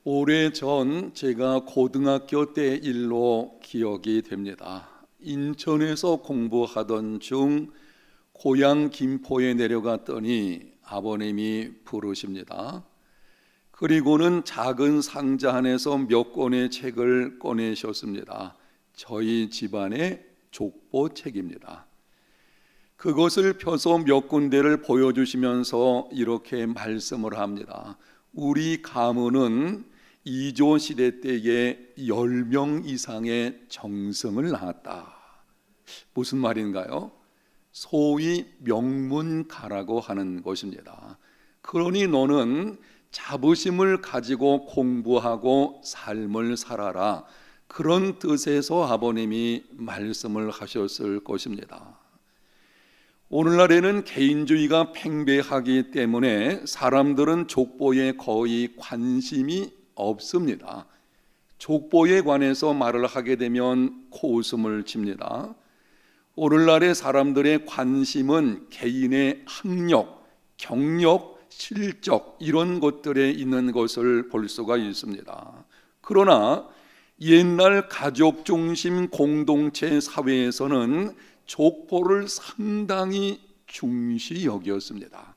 오래전 제가 고등학교 때 일로 기억이 됩니다. 인천에서 공부하던 중 고향 김포에 내려갔더니 아버님이 부르십니다. 그리고는 작은 상자 안에서 몇 권의 책을 꺼내셨습니다. 저희 집안의 족보 책입니다. 그것을 펴서 몇 군데를 보여주시면서 이렇게 말씀을 합니다. 우리 가문은 이조 시대 때에 10명 이상의 정승을 낳았다. 무슨 말인가요? 소위 명문가라고 하는 것입니다. 그러니 너는 자부심을 가지고 공부하고 삶을 살아라. 그런 뜻에서 아버님이 말씀을 하셨을 것입니다. 오늘날에는 개인주의가 팽배하기 때문에 사람들은 족보에 거의 관심이 없습니다. 족보에 관해서 말을 하게 되면 코웃음을 칩니다. 오늘날의 사람들의 관심은 개인의 학력, 경력, 실적 이런 것들에 있는 것을 볼 수가 있습니다. 그러나 옛날 가족 중심 공동체 사회에서는 족보를 상당히 중시 여겼습니다.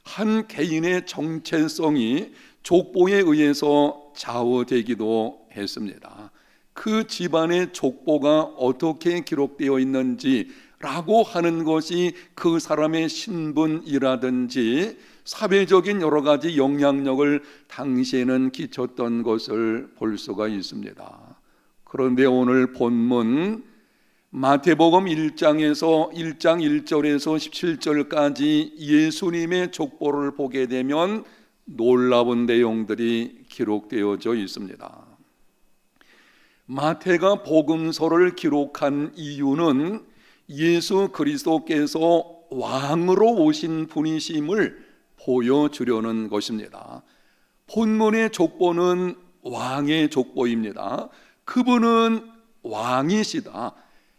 한 개인의 정체성이 족보에 의해서 좌우되기도 했습니다. 그 집안의 족보가 어떻게 기록되어 있는지라고 하는 것이 그 사람의 신분이라든지 사회적인 여러 가지 영향력을 당시에는 끼쳤던 것을 볼 수가 있습니다. 그런데 오늘 본문 마태복음 1장에서 1장 1절에서 17절까지 예수님의 족보를 보게 되면 놀라운 내용들이 기록되어져 있습니다. 마태가 복음서를 기록한 이유는 예수 그리스도께서 왕으로 오신 분이심을 보여주려는 것입니다. 본문의 족보는 왕의 족보입니다. 그분은 왕이시다.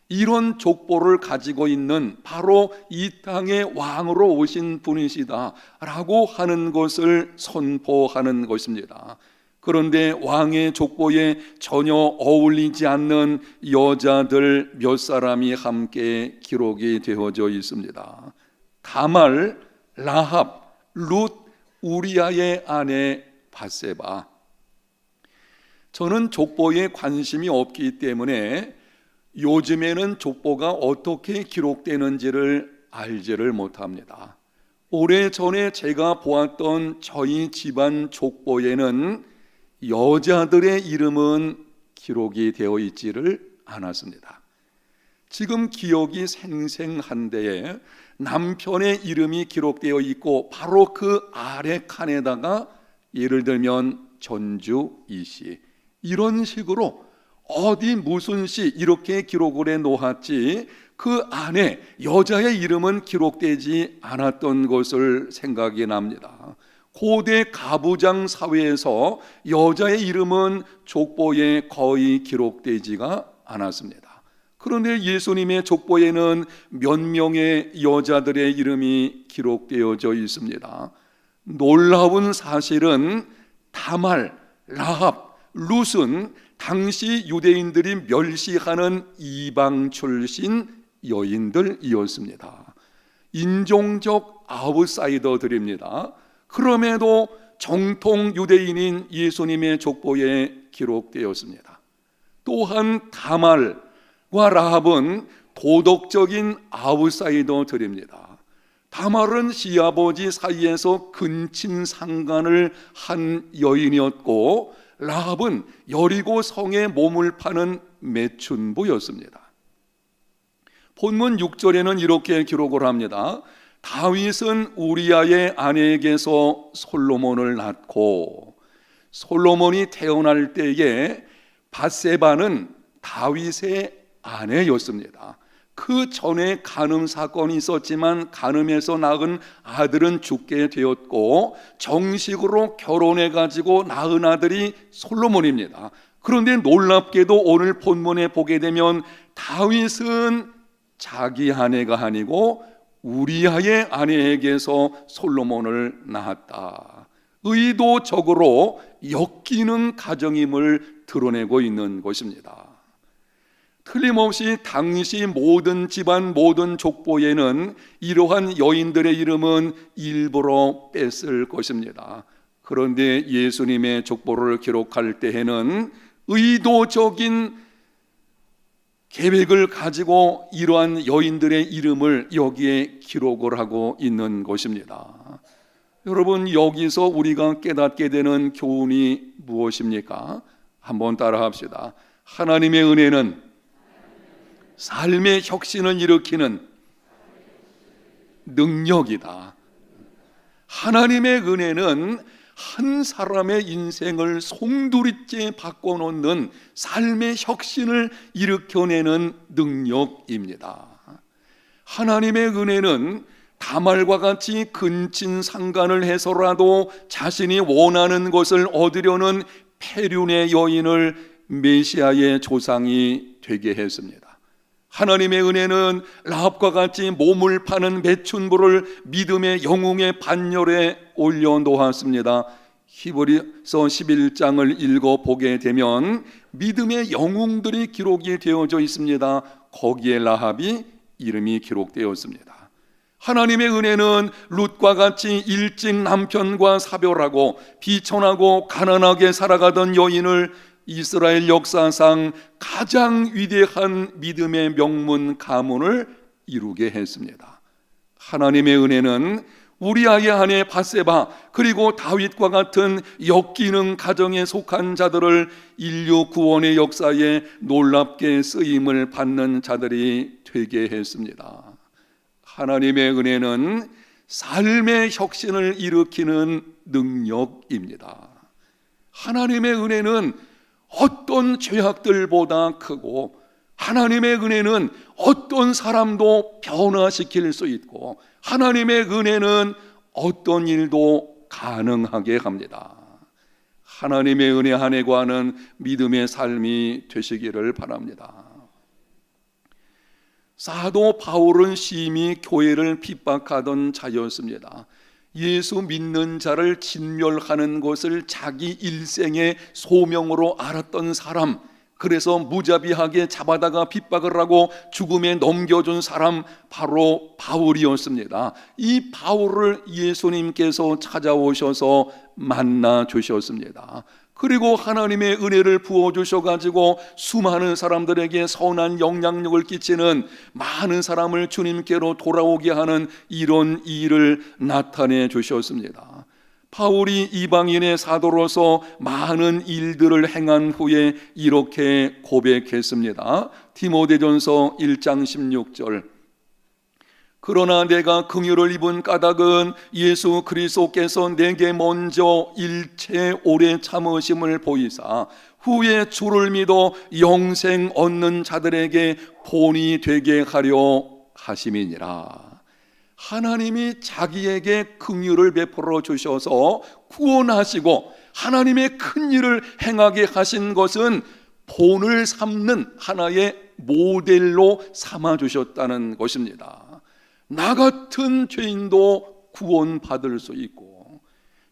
이런 족보를 가지고 있는 바로 이 땅의 왕으로 오신 분이시다 라고 하는 것을 선포하는 것입니다. 그런데 왕의 족보에 전혀 어울리지 않는 여자들 몇 사람이 함께 기록이 되어져 있습니다. 다말, 라합, 룻, 우리아의 아내 밧세바. 저는 족보에 관심이 없기 때문에 요즘에는 족보가 어떻게 기록되는지를 알지를 못합니다. 오래전에 제가 보았던 저희 집안 족보에는 여자들의 이름은 기록이 되어 있지를 않았습니다. 지금 기억이 생생한데 남편의 이름이 기록되어 있고 바로 그 아래 칸에다가 예를 들면 전주 이씨 이런 식으로 어디 무슨 시 이렇게 기록을 해 놓았지 그 안에 여자의 이름은 기록되지 않았던 것을 생각이 납니다. 고대 가부장 사회에서 여자의 이름은 족보에 거의 기록되지가 않았습니다. 그런데 예수님의 족보에는 몇 명의 여자들의 이름이 기록되어져 있습니다. 놀라운 사실은 다말, 라합, 룻은 당시 유대인들이 멸시하는 이방 출신 여인들이었습니다. 인종적 아웃사이더들입니다. 그럼에도 정통 유대인인 예수님의 족보에 기록되었습니다. 또한 다말과 라합은 도덕적인 아웃사이더들입니다. 다말은 시아버지 사이에서 근친 상간을 한 여인이었고 라합은 여리고 성에 몸을 파는 매춘부였습니다. 본문 6절에는 이렇게 기록을 합니다. 다윗은 우리아의 아내에게서 솔로몬을 낳고 솔로몬이 태어날 때에 밧세바는 다윗의 아내였습니다. 그 전에 간음 사건이 있었지만 간음에서 낳은 아들은 죽게 되었고 정식으로 결혼해 가지고 낳은 아들이 솔로몬입니다. 그런데 놀랍게도 오늘 본문에 보게 되면 다윗은 자기 아내가 아니고 우리아의 아내에게서 솔로몬을 낳았다. 의도적으로 엮이는 가정임을 드러내고 있는 것입니다. 틀림없이 당시 모든 집안 모든 족보에는 이러한 여인들의 이름은 일부러 뺐을 것입니다. 그런데 예수님의 족보를 기록할 때에는 의도적인 계획을 가지고 이러한 여인들의 이름을 여기에 기록을 하고 있는 것입니다. 여러분, 여기서 우리가 깨닫게 되는 교훈이 무엇입니까? 한번 따라 합시다. 하나님의 은혜는 삶의 혁신을 일으키는 능력이다. 하나님의 은혜는 한 사람의 인생을 송두리째 바꿔놓는 삶의 혁신을 일으켜내는 능력입니다. 하나님의 은혜는 다말과 같이 근친상간을 해서라도 자신이 원하는 것을 얻으려는 페륜의 여인을 메시아의 조상이 되게 했습니다. 하나님의 은혜는 라합과 같이 몸을 파는 매춘부를 믿음의 영웅의 반열에 올려놓았습니다. 히브리서 11장을 읽어보게 되면 믿음의 영웅들이 기록이 되어져 있습니다. 거기에 라합이 이름이 기록되었습니다. 하나님의 은혜는 룻과 같이 일찍 남편과 사별하고 비천하고 가난하게 살아가던 여인을 이스라엘 역사상 가장 위대한 믿음의 명문 가문을 이루게 했습니다. 하나님의 은혜는 우리아의 아내 밧세바 그리고 다윗과 같은 엮이는 가정에 속한 자들을 인류 구원의 역사에 놀랍게 쓰임을 받는 자들이 되게 했습니다. 하나님의 은혜는 삶의 혁신을 일으키는 능력입니다. 하나님의 은혜는 어떤 죄악들보다 크고 하나님의 은혜는 어떤 사람도 변화시킬 수 있고 하나님의 은혜는 어떤 일도 가능하게 합니다. 하나님의 은혜 안에 거하는 믿음의 삶이 되시기를 바랍니다. 사도 바울은 심히 교회를 핍박하던 자였습니다. 예수 믿는 자를 진멸하는 것을 자기 일생의 소명으로 알았던 사람, 그래서 무자비하게 잡아다가 핍박을 하고 죽음에 넘겨준 사람 바로 바울이었습니다. 이 바울을 예수님께서 찾아오셔서 만나 주셨습니다. 그리고 하나님의 은혜를 부어주셔가지고 수많은 사람들에게 선한 영향력을 끼치는 많은 사람을 주님께로 돌아오게 하는 이런 일을 나타내 주셨습니다. 바울이 이방인의 사도로서 많은 일들을 행한 후에 이렇게 고백했습니다. 디모데전서 1장 16절. 그러나 내가 긍휼을 입은 까닭은 예수 그리스도께서 내게 먼저 일체 오래 참으심을 보이사 후에 주를 믿어 영생 얻는 자들에게 본이 되게 하려 하심이니라. 하나님이 자기에게 긍휼을 베풀어 주셔서 구원하시고 하나님의 큰 일을 행하게 하신 것은 본을 삼는 하나의 모델로 삼아 주셨다는 것입니다. 나 같은 죄인도 구원받을 수 있고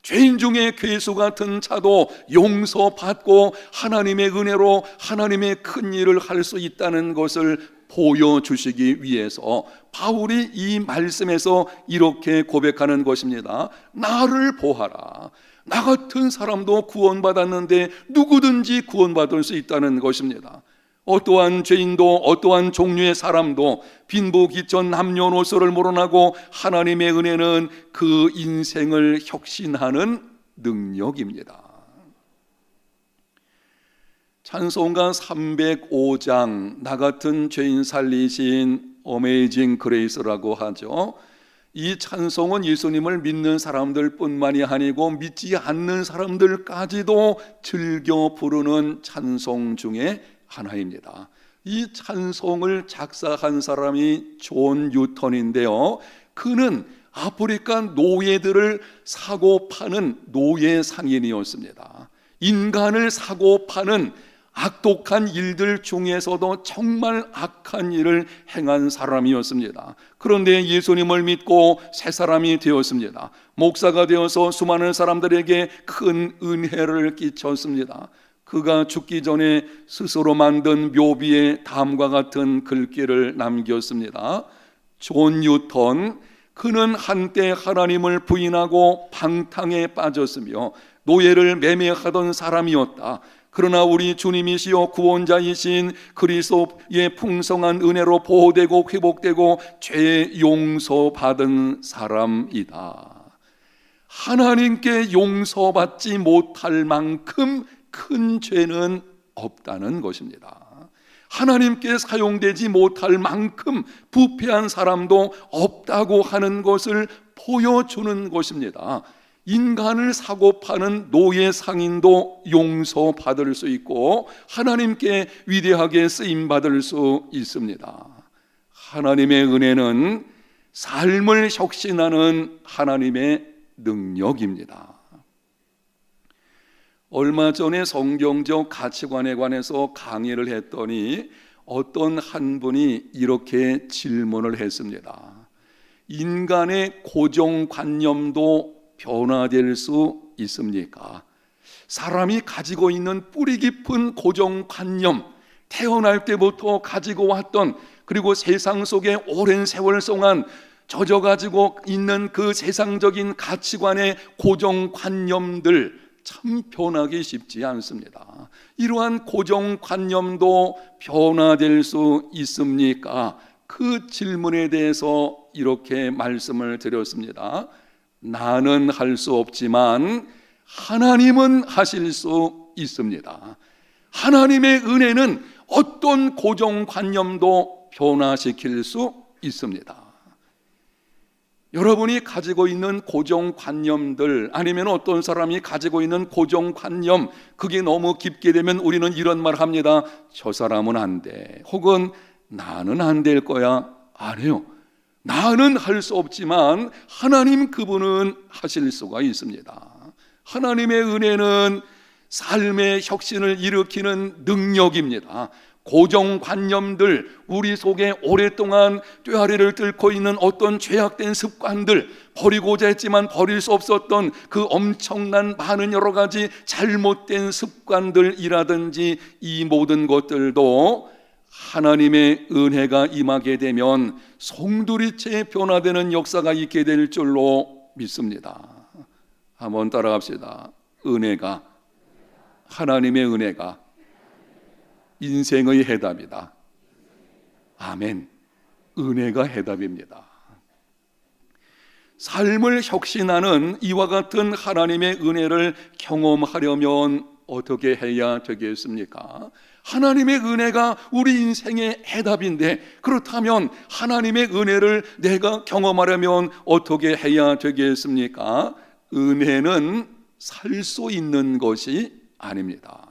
죄인 중에 괴수 같은 자도 용서받고 하나님의 은혜로 하나님의 큰 일을 할 수 있다는 것을 보여주시기 위해서 바울이 이 말씀에서 이렇게 고백하는 것입니다. 나를 보아라. 나 같은 사람도 구원받았는데 누구든지 구원받을 수 있다는 것입니다. 어떠한 죄인도 어떠한 종류의 사람도 빈부귀천 남녀노소를 모론하고 하나님의 은혜는 그 인생을 혁신하는 능력입니다. 찬송가 305장 나 같은 죄인 살리신 어메이징 그레이스라고 하죠. 이 찬송은 예수님을 믿는 사람들 뿐만이 아니고 믿지 않는 사람들까지도 즐겨 부르는 찬송 중에 하나입니다. 이 찬송을 작사한 사람이 존 뉴턴인데요, 그는 아프리카 노예들을 사고 파는 노예 상인이었습니다. 인간을 사고 파는 악독한 일들 중에서도 정말 악한 일을 행한 사람이었습니다. 그런데 예수님을 믿고 새 사람이 되었습니다. 목사가 되어서 수많은 사람들에게 큰 은혜를 끼쳤습니다. 그가 죽기 전에 스스로 만든 묘비에 다음과 같은 글귀를 남겼습니다. 존 뉴턴, 그는 한때 하나님을 부인하고 방탕에 빠졌으며 노예를 매매하던 사람이었다. 그러나 우리 주님이시여 구원자이신 그리스도의 풍성한 은혜로 보호되고 회복되고 죄 용서받은 사람이다. 하나님께 용서받지 못할 만큼 큰 죄는 없다는 것입니다. 하나님께 사용되지 못할 만큼 부패한 사람도 없다고 하는 것을 보여주는 것입니다. 인간을 사고 파는 노예 상인도 용서받을 수 있고 하나님께 위대하게 쓰임받을 수 있습니다. 하나님의 은혜는 삶을 혁신하는 하나님의 능력입니다. 얼마 전에 성경적 가치관에 관해서 강의를 했더니 어떤 한 분이 이렇게 질문을 했습니다. 인간의 고정관념도 변화될 수 있습니까? 사람이 가지고 있는 뿌리 깊은 고정관념, 태어날 때부터 가지고 왔던, 그리고 세상 속에 오랜 세월 동안 젖어가지고 있는 그 세상적인 가치관의 고정관념들 참 변하기 쉽지 않습니다. 이러한 고정관념도 변화될 수 있습니까? 그 질문에 대해서 이렇게 말씀을 드렸습니다. 나는 할 수 없지만 하나님은 하실 수 있습니다. 하나님의 은혜는 어떤 고정관념도 변화시킬 수 있습니다. 여러분이 가지고 있는 고정관념들, 아니면 어떤 사람이 가지고 있는 고정관념, 그게 너무 깊게 되면 우리는 이런 말 합니다. 저 사람은 안 돼, 혹은 나는 안 될 거야. 안 해요. 나는 할 수 없지만 하나님, 그분은 하실 수가 있습니다. 하나님의 은혜는 삶의 혁신을 일으키는 능력입니다. 고정관념들, 우리 속에 오랫동안 꾀아리를 뚫고 있는 어떤 죄악된 습관들, 버리고자 했지만 버릴 수 없었던 그 엄청난 많은 여러 가지 잘못된 습관들이라든지, 이 모든 것들도 하나님의 은혜가 임하게 되면 송두리째 변화되는 역사가 있게 될 줄로 믿습니다. 한번 따라갑시다. 은혜가, 하나님의 은혜가 인생의 해답이다. 아멘. 은혜가 해답입니다. 삶을 혁신하는 이와 같은 하나님의 은혜를 경험하려면 어떻게 해야 되겠습니까? 하나님의 은혜가 우리 인생의 해답인데, 그렇다면 하나님의 은혜를 내가 경험하려면 어떻게 해야 되겠습니까? 은혜는 살 수 있는 것이 아닙니다.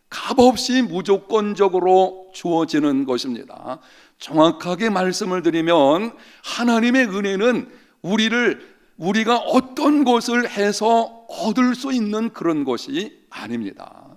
값없이 무조건적으로 주어지는 것입니다. 정확하게 말씀을 드리면 하나님의 은혜는 우리가 어떤 것을 해서 얻을 수 있는 그런 것이 아닙니다.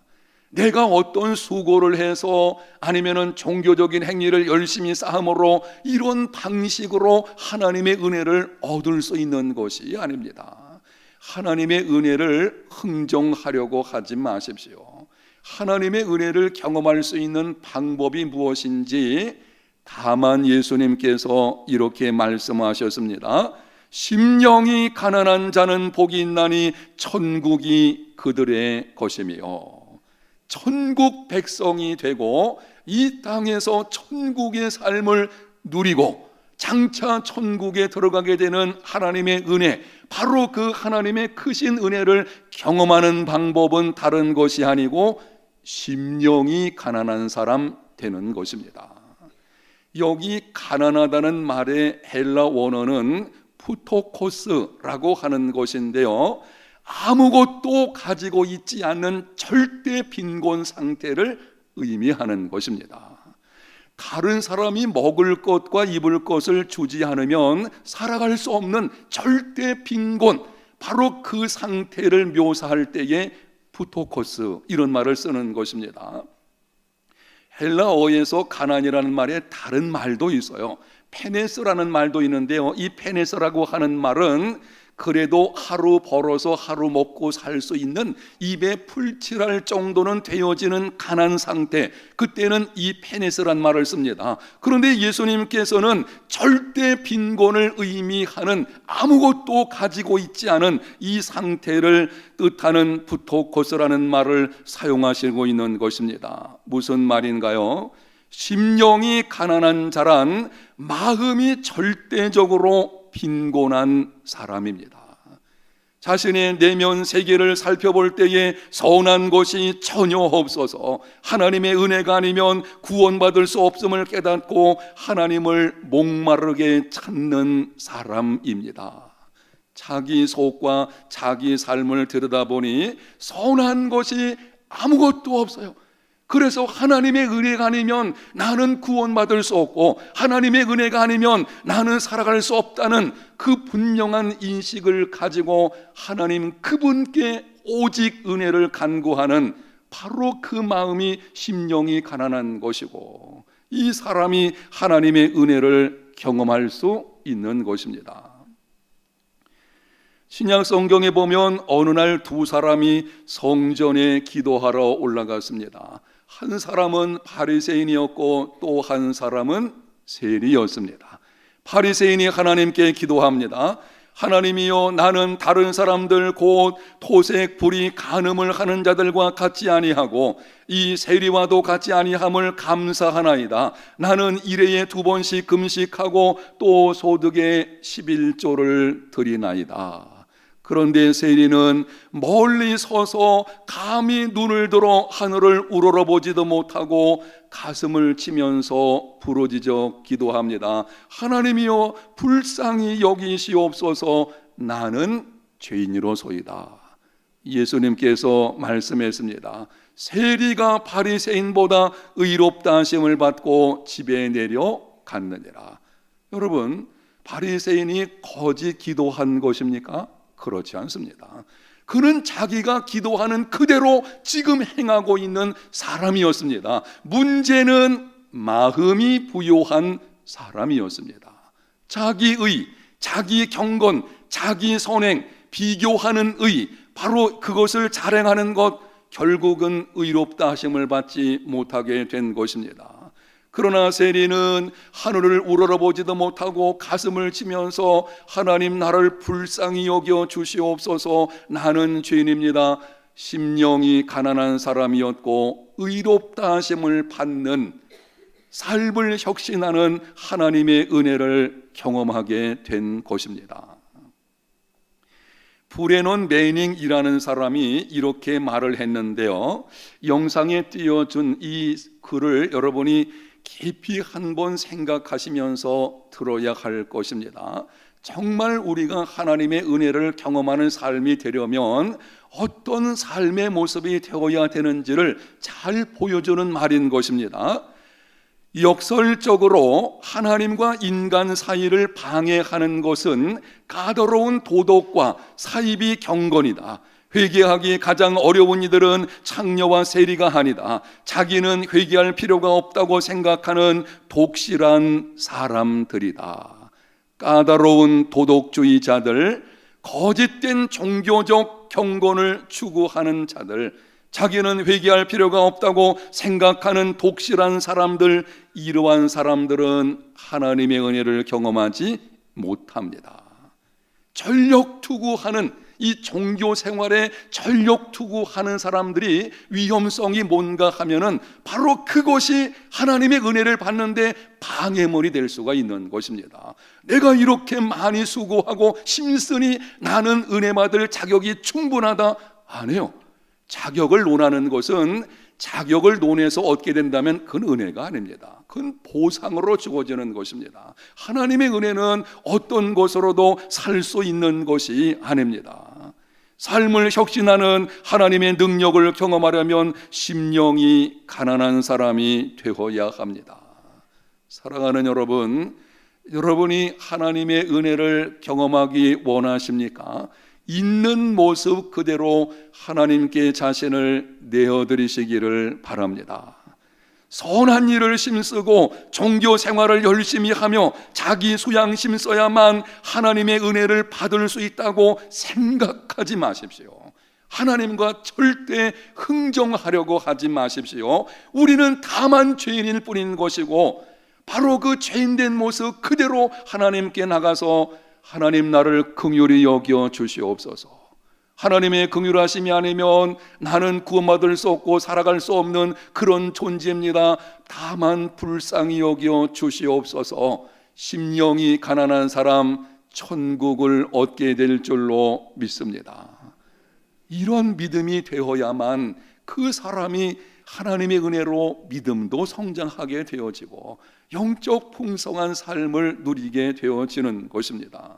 내가 어떤 수고를 해서, 아니면은 종교적인 행위를 열심히 쌓음으로, 이런 방식으로 하나님의 은혜를 얻을 수 있는 것이 아닙니다. 하나님의 은혜를 흥정하려고 하지 마십시오. 하나님의 은혜를 경험할 수 있는 방법이 무엇인지 다만 예수님께서 이렇게 말씀하셨습니다. 심령이 가난한 자는 복이 있나니 천국이 그들의 것이며, 천국 백성이 되고 이 땅에서 천국의 삶을 누리고 장차 천국에 들어가게 되는 하나님의 은혜, 바로 그 하나님의 크신 은혜를 경험하는 방법은 다른 것이 아니고 심령이 가난한 사람 되는 것입니다. 여기 가난하다는 말의 헬라 원어는 푸토코스라고 하는 것인데요, 아무것도 가지고 있지 않는 절대 빈곤 상태를 의미하는 것입니다. 다른 사람이 먹을 것과 입을 것을 주지 않으면 살아갈 수 없는 절대 빈곤, 바로 그 상태를 묘사할 때에 푸토코스, 이런 말을 쓰는 것입니다. 헬라어에서 가난이라는 말에 다른 말도 있어요. 페네스라는 말도 있는데요, 이 페네스라고 하는 말은 그래도 하루 벌어서 하루 먹고 살 수 있는 입에 풀칠할 정도는 되어지는 가난 상태, 그때는 이 페네스란 말을 씁니다. 그런데 예수님께서는 절대 빈곤을 의미하는, 아무것도 가지고 있지 않은 이 상태를 뜻하는 부토코스라는 말을 사용하시고 있는 것입니다. 무슨 말인가요? 심령이 가난한 자란 마음이 절대적으로 빈곤한 사람입니다. 자신의 내면 세계를 살펴볼 때에 선한 것이 전혀 없어서 하나님의 은혜가 아니면 구원받을 수 없음을 깨닫고 하나님을 목마르게 찾는 사람입니다. 자기 속과 자기 삶을 들여다보니 선한 것이 아무것도 없어요. 그래서 하나님의 은혜가 아니면 나는 구원받을 수 없고 하나님의 은혜가 아니면 나는 살아갈 수 없다는 그 분명한 인식을 가지고 하나님 그분께 오직 은혜를 간구하는 바로 그 마음이 심령이 가난한 것이고, 이 사람이 하나님의 은혜를 경험할 수 있는 것입니다. 신약 성경에 보면 어느 날 두 사람이 성전에 기도하러 올라갔습니다. 한 사람은 바리새인이었고 또 한 사람은 세리였습니다. 바리새인이 하나님께 기도합니다. 하나님이여, 나는 다른 사람들 곧 토색 불이 간음을 하는 자들과 같지 아니하고 이 세리와도 같지 아니함을 감사하나이다. 나는 일회에 2번씩 금식하고 또 소득의 11조를 드리나이다. 그런데 세리는 멀리 서서 감히 눈을 들어 하늘을 우러러보지도 못하고 가슴을 치면서 부르짖어 기도합니다. 하나님이여, 불쌍히 여기시옵소서, 나는 죄인이로소이다. 예수님께서 말씀했습니다. 세리가 바리새인보다 의롭다 하심을 받고 집에 내려갔느니라. 여러분, 바리새인이 거짓 기도한 것입니까? 그렇지 않습니다. 그는 자기가 기도하는 그대로 지금 행하고 있는 사람이었습니다. 문제는 마음이 부요한 사람이었습니다. 자기의, 자기 경건, 자기 선행, 비교하는 의, 바로 그것을 자랑하는 것, 결국은 의롭다 하심을 받지 못하게 된 것입니다. 그러나 세리는 하늘을 우러러보지도 못하고 가슴을 치면서 하나님, 나를 불쌍히 여겨 주시옵소서, 나는 죄인입니다. 심령이 가난한 사람이었고 의롭다 하심을 받는 삶을 혁신하는 하나님의 은혜를 경험하게 된 것입니다. 브레넌 매닝이라는 사람이 이렇게 말을 했는데요, 영상에 띄워준 이 글을 여러분이 깊이 한번 생각하시면서 들어야 할 것입니다. 정말 우리가 하나님의 은혜를 경험하는 삶이 되려면 어떤 삶의 모습이 되어야 되는지를 잘 보여주는 말인 것입니다. 역설적으로 하나님과 인간 사이를 방해하는 것은 까다로운 도덕과 사이비 경건이다. 회개하기 가장 어려운 이들은 창녀와 세리가 아니다. 자기는 회개할 필요가 없다고 생각하는 독실한 사람들이다. 까다로운 도덕주의자들, 거짓된 종교적 경건을 추구하는 자들, 자기는 회개할 필요가 없다고 생각하는 독실한 사람들, 이러한 사람들은 하나님의 은혜를 경험하지 못합니다. 전력 투구하는, 이 종교 생활에 전력 투구하는 사람들이 위험성이 뭔가 하면은 바로 그것이 하나님의 은혜를 받는데 방해물이 될 수가 있는 것입니다. 내가 이렇게 많이 수고하고 힘쓰니 나는 은혜 받을 자격이 충분하다? 아니에요. 자격을 논하는 것은 자격을 논해서 얻게 된다면 그건 은혜가 아닙니다. 그건 보상으로 주어지는 것입니다. 하나님의 은혜는 어떤 것으로도 살 수 있는 것이 아닙니다. 삶을 혁신하는 하나님의 능력을 경험하려면 심령이 가난한 사람이 되어야 합니다. 사랑하는 여러분, 여러분이 하나님의 은혜를 경험하기 원하십니까? 있는 모습 그대로 하나님께 자신을 내어드리시기를 바랍니다. 선한 일을 힘쓰고 종교 생활을 열심히 하며 자기 수양심 써야만 하나님의 은혜를 받을 수 있다고 생각하지 마십시오. 하나님과 절대 흥정하려고 하지 마십시오. 우리는 다만 죄인일 뿐인 것이고, 바로 그 죄인된 모습 그대로 하나님께 나가서 하나님 나를 긍휼히 여겨 주시옵소서. 하나님의 긍휼하심이 아니면 나는 구원받을 수 없고 살아갈 수 없는 그런 존재입니다. 다만 불쌍히 여겨 주시옵소서. 심령이 가난한 사람 천국을 얻게 될 줄로 믿습니다. 이런 믿음이 되어야만 그 사람이 하나님의 은혜로 믿음도 성장하게 되어지고 영적 풍성한 삶을 누리게 되어지는 것입니다.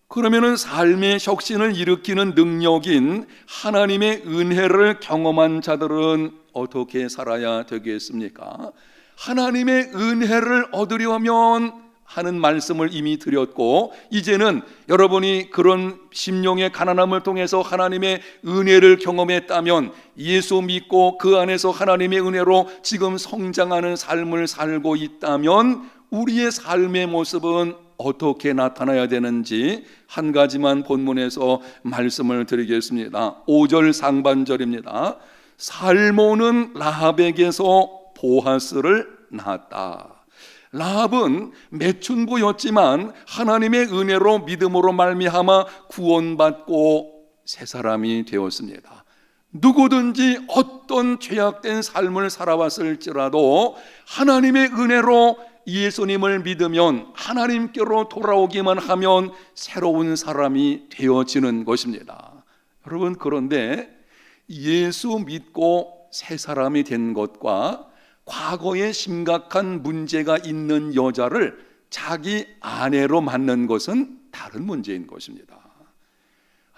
그러면은 삶의 혁신을 일으키는 능력인 하나님의 은혜를 경험한 자들은 어떻게 살아야 되겠습니까? 하나님의 은혜를 얻으려면 하는 말씀을 이미 드렸고, 이제는 여러분이 그런 심령의 가난함을 통해서 하나님의 은혜를 경험했다면, 예수 믿고 그 안에서 하나님의 은혜로 지금 성장하는 삶을 살고 있다면, 우리의 삶의 모습은 어떻게 나타나야 되는지 한 가지만 본문에서 말씀을 드리겠습니다. 5절 상반절입니다. 살모는 라합에게서 보아스를 낳았다. 라합은 매춘부였지만 하나님의 은혜로 믿음으로 말미암아 구원받고 새 사람이 되었습니다. 누구든지 어떤 죄악된 삶을 살아왔을지라도 하나님의 은혜로 예수님을 믿으면, 하나님께로 돌아오기만 하면 새로운 사람이 되어지는 것입니다. 여러분, 그런데 예수 믿고 새 사람이 된 것과 과거에 심각한 문제가 있는 여자를 자기 아내로 만난 것은 다른 문제인 것입니다.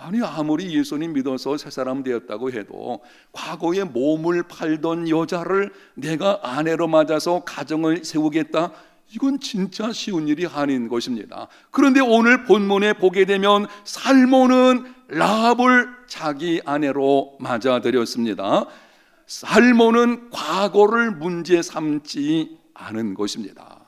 아니, 아무리 예수님 믿어서 새 사람 되었다고 해도 과거에 몸을 팔던 여자를 내가 아내로 맞아서 가정을 세우겠다, 이건 진짜 쉬운 일이 아닌 것입니다. 그런데 오늘 본문에 보게 되면 살모는 라합을 자기 아내로 맞아들였습니다. 살모는 과거를 문제 삼지 않은 것입니다.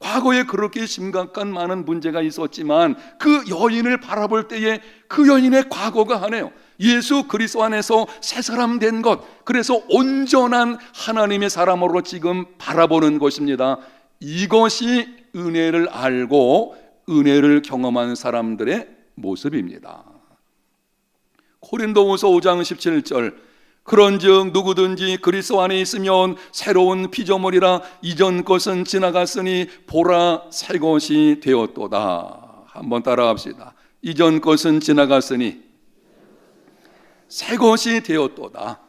과거에 그렇게 심각한 많은 문제가 있었지만 그 여인을 바라볼 때에 그 여인의 과거가 하네요. 예수 그리스도 안에서 새 사람 된 것, 그래서 온전한 하나님의 사람으로 지금 바라보는 것입니다. 이것이 은혜를 알고 은혜를 경험한 사람들의 모습입니다. 고린도후서 5장 17절, 그런즉 누구든지 그리스도 안에 있으면 새로운 피조물이라, 이전 것은 지나갔으니 보라 새 것이 되었도다. 한번 따라합시다. 이전 것은 지나갔으니 새 것이 되었도다.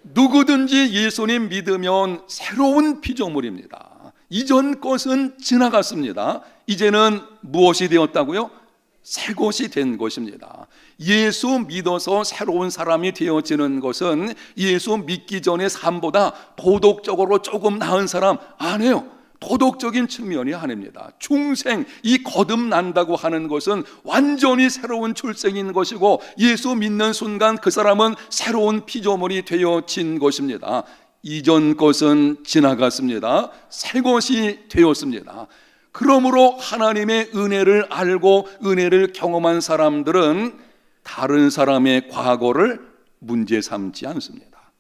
누구든지 예수님 믿으면 새로운 피조물입니다. 이전 것은 지나갔습니다. 이제는 무엇이 되었다고요? 새 것이 된 것입니다. 예수 믿어서 새로운 사람이 되어지는 것은 예수 믿기 전의 삶보다 도덕적으로 조금 나은 사람 아니에요. 도덕적인 측면이 아닙니다. 중생, 이 거듭난다고 하는 것은 완전히 새로운 출생인 것이고, 예수 믿는 순간 그 사람은 새로운 피조물이 되어진 것입니다. 이전 것은 지나갔습니다. 새 것이 되었습니다. 그러므로 하나님의 은혜를 알고 은혜를 경험한 사람들은 다른 사람의 과거를 문제 삼지 않습니다.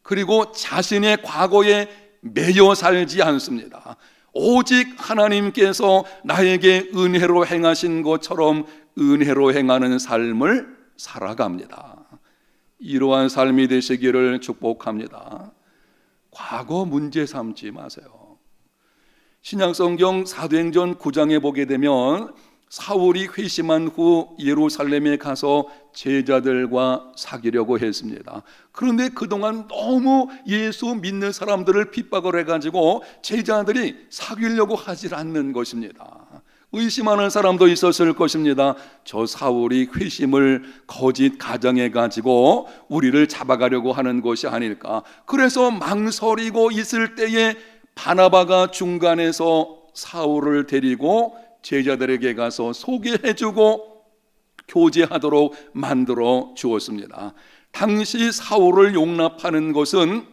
그리고 자신의 과거에 매여 살지 않습니다. 오직 하나님께서 나에게 은혜로 행하신 것처럼 은혜로 행하는 삶을 살아갑니다. 이러한 삶이 되시기를 축복합니다. 과거 문제 삼지 마세요. 신약성경 사도행전 9장에 보게 되면 사울이 회심한 후 예루살렘에 가서 제자들과 사귀려고 했습니다. 그런데 그동안 너무 예수 믿는 사람들을 핍박을 해가지고 제자들이 사귀려고 하질 않는 것입니다. 의심하는 사람도 있었을 것입니다. 저 사울이 회심을 거짓 가정해가지고 우리를 잡아가려고 하는 것이 아닐까. 그래서 망설이고 있을 때에 바나바가 중간에서 사울을 데리고 제자들에게 가서 소개해주고 교제하도록 만들어 주었습니다. 당시 사울을 용납하는 것은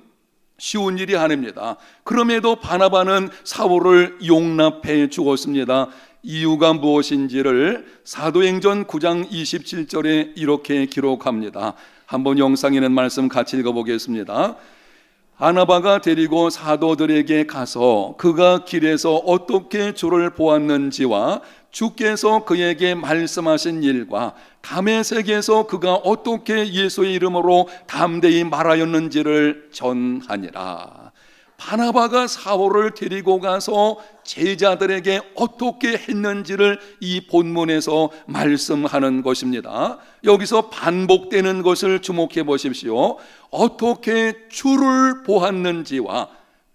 쉬운 일이 아닙니다. 그럼에도 바나바는 사울을 용납해 주었습니다. 이유가 무엇인지를 사도행전 9장 27절에 이렇게 기록합니다. 한번 영상에 있는 말씀 같이 읽어보겠습니다. 바나바가 데리고 사도들에게 가서 그가 길에서 어떻게 주를 보았는지와 주께서 그에게 말씀하신 일과 다메섹에서 그가 어떻게 예수의 이름으로 담대히 말하였는지를 전하니라. 바나바가 사울을 데리고 가서 제자들에게 어떻게 했는지를 이 본문에서 말씀하는 것입니다. 여기서 반복되는 것을 주목해 보십시오. 어떻게 주를 보았는지와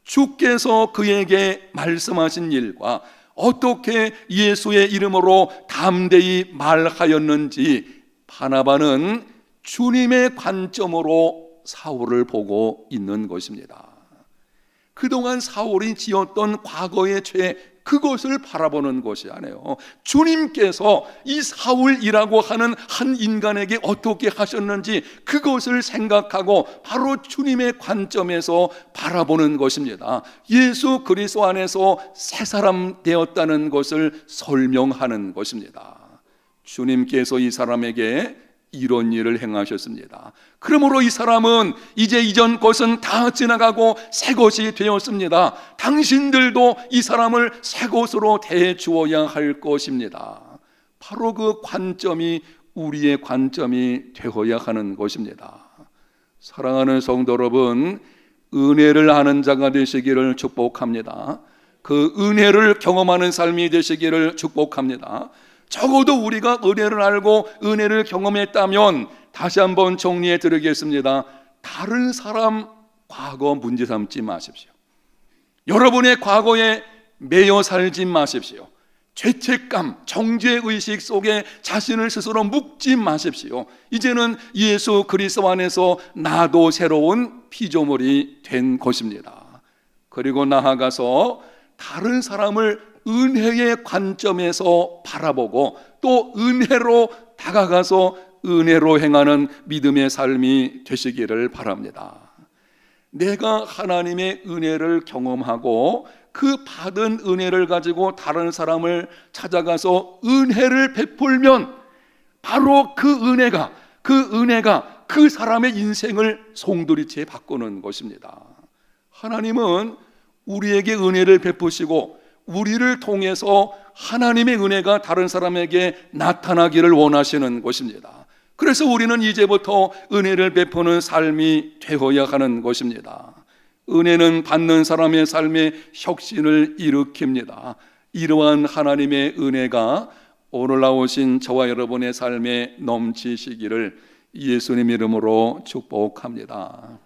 주께서 그에게 말씀하신 일과 어떻게 예수의 이름으로 담대히 말하였는지 바나바는 주님의 관점으로 사울을 보고 있는 것입니다. 그동안 사울이 지었던 과거의 죄, 그것을 바라보는 것이 아니에요. 주님께서 이 사울이라고 하는 한 인간에게 어떻게 하셨는지 그것을 생각하고 바로 주님의 관점에서 바라보는 것입니다. 예수 그리스도 안에서 새 사람 되었다는 것을 설명하는 것입니다. 주님께서 이 사람에게 이런 일을 행하셨습니다. 그러므로 이 사람은 이제 이전 것은 다 지나가고 새 것이 되었습니다. 당신들도 이 사람을 새 것으로 대해 주어야 할 것입니다. 바로 그 관점이 우리의 관점이 되어야 하는 것입니다. 사랑하는 성도 여러분, 은혜를 아는 자가 되시기를 축복합니다. 그 은혜를 경험하는 삶이 되시기를 축복합니다. 적어도 우리가 은혜를 알고 은혜를 경험했다면 다시 한번 정리해 드리겠습니다. 다른 사람 과거 문제 삼지 마십시오. 여러분의 과거에 매여 살지 마십시오. 죄책감, 정죄의식 속에 자신을 스스로 묶지 마십시오. 이제는 예수 그리스도 안에서 나도 새로운 피조물이 된 것입니다. 그리고 나아가서 다른 사람을 은혜의 관점에서 바라보고 또 은혜로 다가가서 은혜로 행하는 믿음의 삶이 되시기를 바랍니다. 내가 하나님의 은혜를 경험하고 그 받은 은혜를 가지고 다른 사람을 찾아가서 은혜를 베풀면 바로 그 은혜가 그 사람의 인생을 송두리째 바꾸는 것입니다. 하나님은 우리에게 은혜를 베푸시고 우리를 통해서 하나님의 은혜가 다른 사람에게 나타나기를 원하시는 것입니다. 그래서 우리는 이제부터 은혜를 베푸는 삶이 되어야 하는 것입니다. 은혜는 받는 사람의 삶에 혁신을 일으킵니다. 이러한 하나님의 은혜가 오늘 나오신 저와 여러분의 삶에 넘치시기를 예수님 이름으로 축복합니다.